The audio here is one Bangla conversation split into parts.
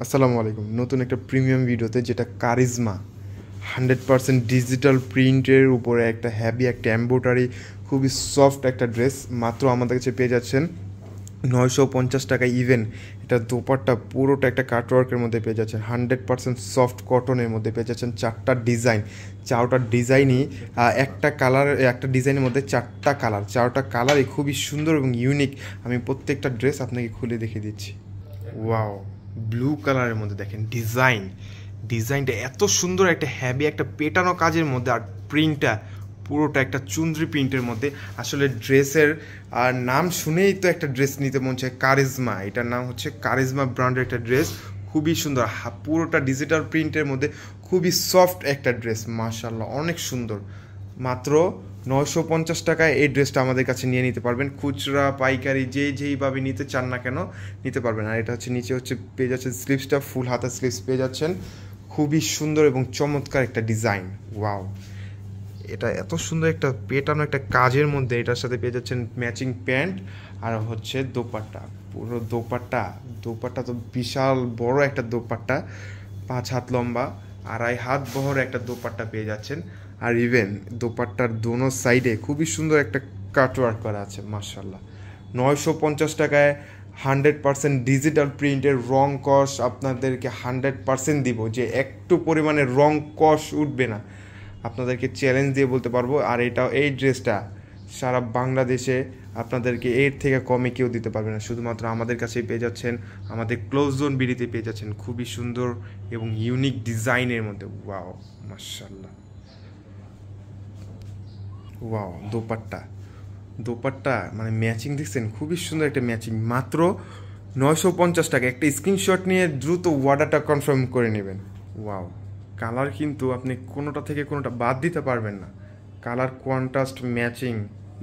আসসালামু আলাইকুম। নতুন একটা প্রিমিয়াম ভিডিওতে, যেটা কারিজমা 100% ডিজিটাল প্রিন্টের উপরে একটা হ্যাভি একটা এমব্রয়ডারি, খুবই সফট একটা ড্রেস মাত্র আমাদের কাছে পেয়ে যাচ্ছেন 950 টাকা। ইভেন এটা দোপাট্টা পুরোটা একটা কাটওয়ার্কের মধ্যে পেয়ে যাচ্ছেন, 100% সফট কটনের মধ্যে পেয়ে যাচ্ছেন। চারটা ডিজাইনই একটা কালার, একটা ডিজাইনের মধ্যে চারটা কালারই খুবই সুন্দর এবং ইউনিক। আমি প্রত্যেকটা ড্রেস আপনাকে খুলে দেখিয়ে দিচ্ছি। ওয়াও, ব্লু কালারের মধ্যে দেখেন ডিজাইনটা এত সুন্দর, একটা হ্যাভি একটা পেটানো কাজের মধ্যে, আর প্রিন্টটা পুরোটা একটা চুনরি প্রিন্টের মধ্যে। আসলে ড্রেসের আর নাম শুনেই তো একটা ড্রেস নিতে মন চায়। কারিজমা, এটার নাম হচ্ছে কারিজমা ব্র্যান্ডের একটা ড্রেস, খুবই সুন্দর। পুরোটা ডিজিটাল প্রিন্টের মধ্যে খুবই সফট একটা ড্রেস, মাশাআল্লাহ অনেক সুন্দর। মাত্র 950 টাকায় এই ড্রেসটা আমাদের কাছে নিয়ে নিতে পারবেন। খুচরা পাইকারি যেইভাবে নিতে চান না কেন নিতে পারবেন। আর এটা হচ্ছে নিচে হচ্ছে পেয়ে যাচ্ছেন স্লিভসটা, ফুল হাতা স্লিভস পেয়ে যাচ্ছেন। খুবই সুন্দর এবং চমৎকার একটা ডিজাইন। ওয়াও, এটা এত সুন্দর একটা পেটানো একটা কাজের মধ্যে, এটার সাথে পেয়ে যাচ্ছেন ম্যাচিং প্যান্ট আর হচ্ছে দোপাট্টা। পুরো দোপাট্টা তো বিশাল বড় একটা দোপাট্টা, 5 হাত লম্বা, 2.5 হাত বহর একটা দোপাট্টা পেয়ে যাচ্ছেন। আর ইভেন দোপাট্টার দোনো সাইডে খুবই সুন্দর একটা কাটওয়ার্ক করা আছে, মাশাআল্লাহ। 950 টাকায় 100% ডিজিটাল প্রিন্টের রং কস আপনাদেরকে 100% দিব, যে একটু পরিমাণে রং কস উঠবে না, আপনাদেরকে চ্যালেঞ্জ দিয়ে বলতে পারবো। আর এই ড্রেসটা সারা বাংলাদেশে আপনাদেরকে এর থেকে কমে কেউ দিতে পারবে না, শুধুমাত্র আমাদের কাছেই পেয়ে যাচ্ছেন। আমাদের ক্লোজ জোন বিডিতে পেয়ে যাচ্ছেন, খুবই সুন্দর এবং ইউনিক ডিজাইনের মধ্যে। ওয়াও, মাশাআল্লাহ। ওয়াও, দোপাট্টা মানে ম্যাচিং দেখছেন, খুবই সুন্দর একটা ম্যাচিং। মাত্র 950 টাকা। একটা স্ক্রিনশট নিয়ে দ্রুত অর্ডারটা কনফার্ম করে নেবেন। ওয়াও, কালার কিন্তু আপনি কোনোটা থেকে কোনোটা বাদ দিতে পারবেন না। কালার কন্ট্রাস্ট ম্যাচিং,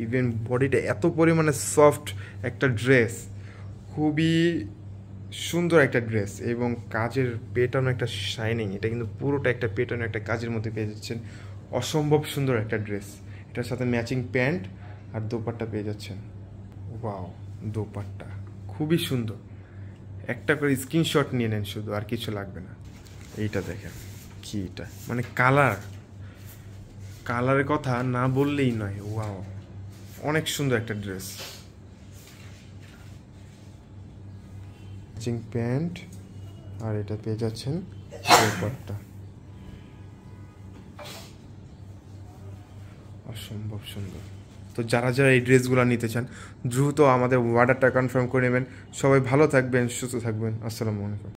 ইভেন বডিটা এত পরিমাণে সফট একটা ড্রেস, খুবই সুন্দর একটা ড্রেস এবং কাজের পেটানো একটা শাইনিং। এটা কিন্তু পুরোটা একটা পেটানো একটা কাজের মধ্যে পেয়ে যাচ্ছেন। অসম্ভব সুন্দর একটা ড্রেস, এটার সাথে ম্যাচিং প্যান্ট আর দোপাট্টা পেয়ে যাচ্ছেন। ওয়াও, দোপাট্টা খুবই সুন্দর। একটা করে স্ক্রিনশট নিয়ে নেন শুধু, আর কিছু লাগবে না। এইটা দেখেন কি, এটা মানে কালারের কথা না বললেই নয়। ওয়াও, অনেক সুন্দর একটা ড্রেস। ম্যাচিং প্যান্ট আর এটা পেয়ে যাচ্ছেন দোপাট্টা, অসম্ভব সুন্দর। তো যারা এই ড্রেসগুলো নিতে চান দ্রুত আমাদের অর্ডারটা কনফার্ম করে নেবেন। সবাই ভালো থাকবেন, সুস্থ থাকবেন। আসসালামু আলাইকুম।